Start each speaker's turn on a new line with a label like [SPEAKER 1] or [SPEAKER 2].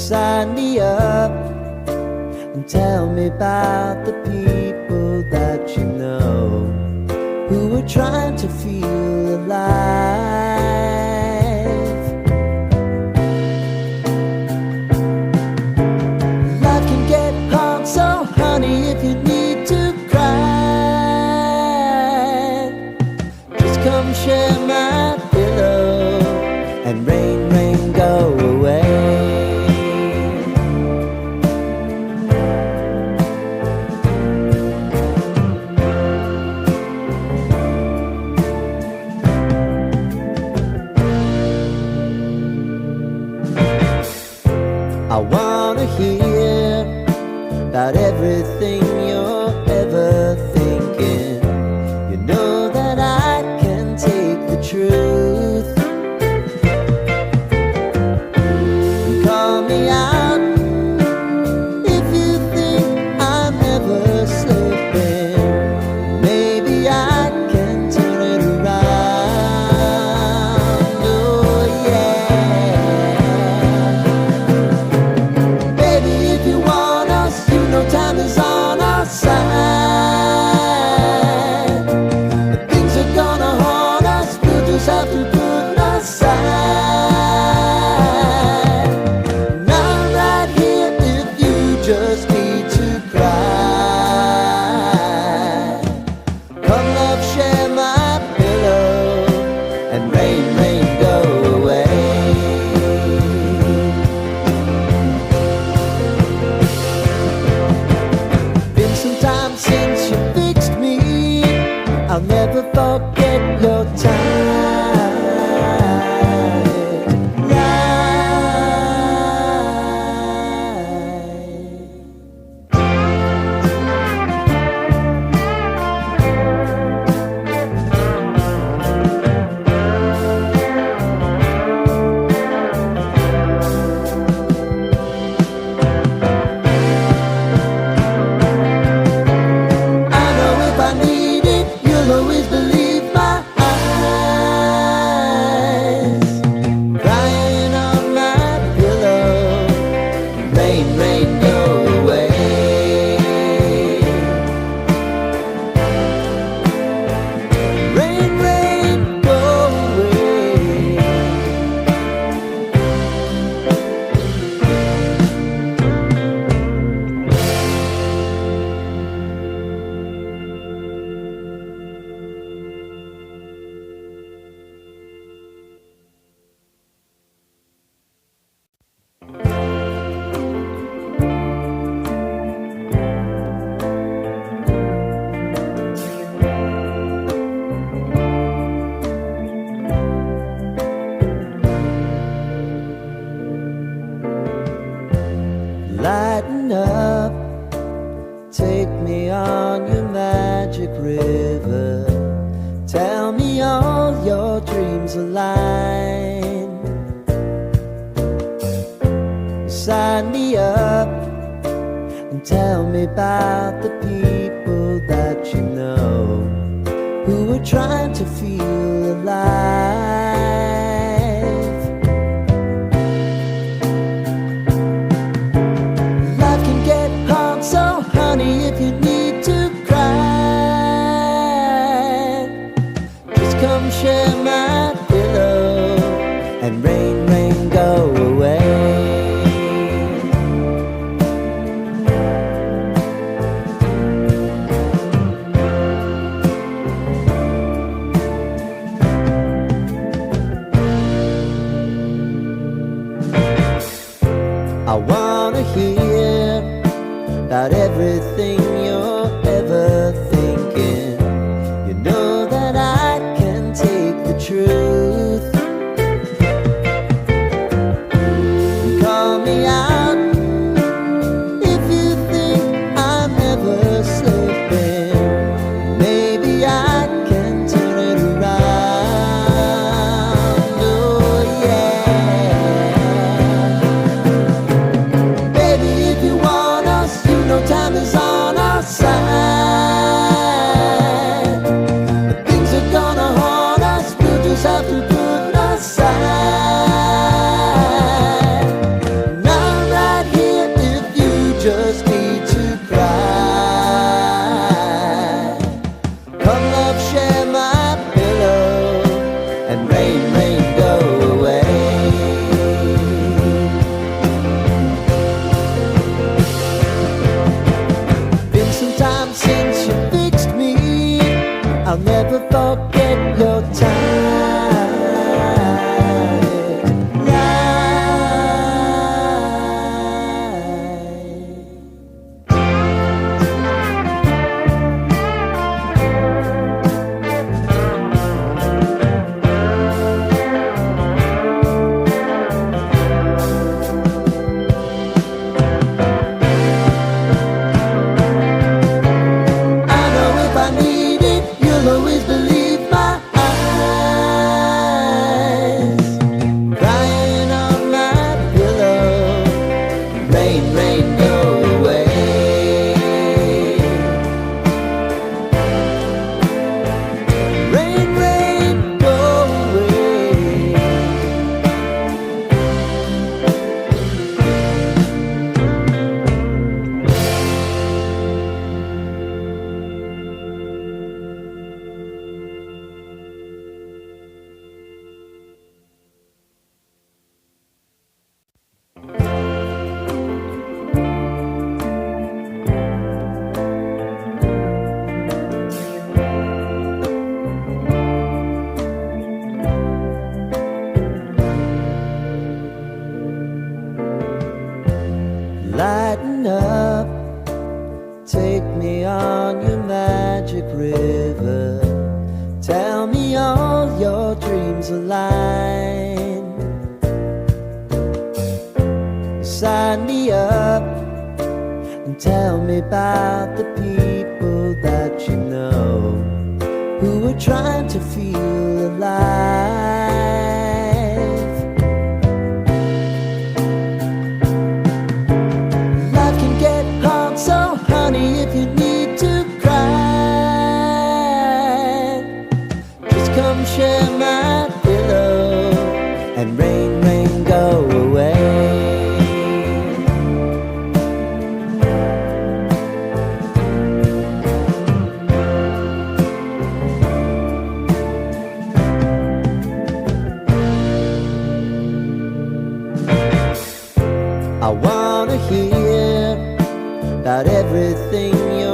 [SPEAKER 1] Sign me up and tell me about the people that you know who are trying to feel alive. Life can get hard, so honey, if you need to cry, just come share my pillow and rain, rain, go away. I wanna hear about everything you're ever thinking. You know that I can take the truth. And call me out if you think I'm ever slipping. Maybe I can turn it around. Oh yeah. Time is on our side. But things are gonna haunt us. We'll just have to put aside. And I'm right here if you just need to cry. Come love, share my pillow and rain, rain, go away. Since you fixed me, I'll never forget your time. Lighten up, take me on your magic river. Tell me all your dreams align. Sign me up and tell me about the people that you know who are trying to feel alive. So honey, if you need to cry, just come share my pillow and rain, rain, go away. I wanna hear about everything you're ever thinking. You know that I can take the truth. And call me out if you think I'm ever slipping. Maybe I can turn it around. Oh yeah. Baby, if you want us, you know time is on our I'll never forget your time. Lighten up, take me on your magic river. Tell me all your dreams align. Sign me up and tell me about the people that you know who are trying to feel alive. Life can get hard, so honey, if you need to cry, just come share my pillow and rain, rain, go away. I wanna hear about everything you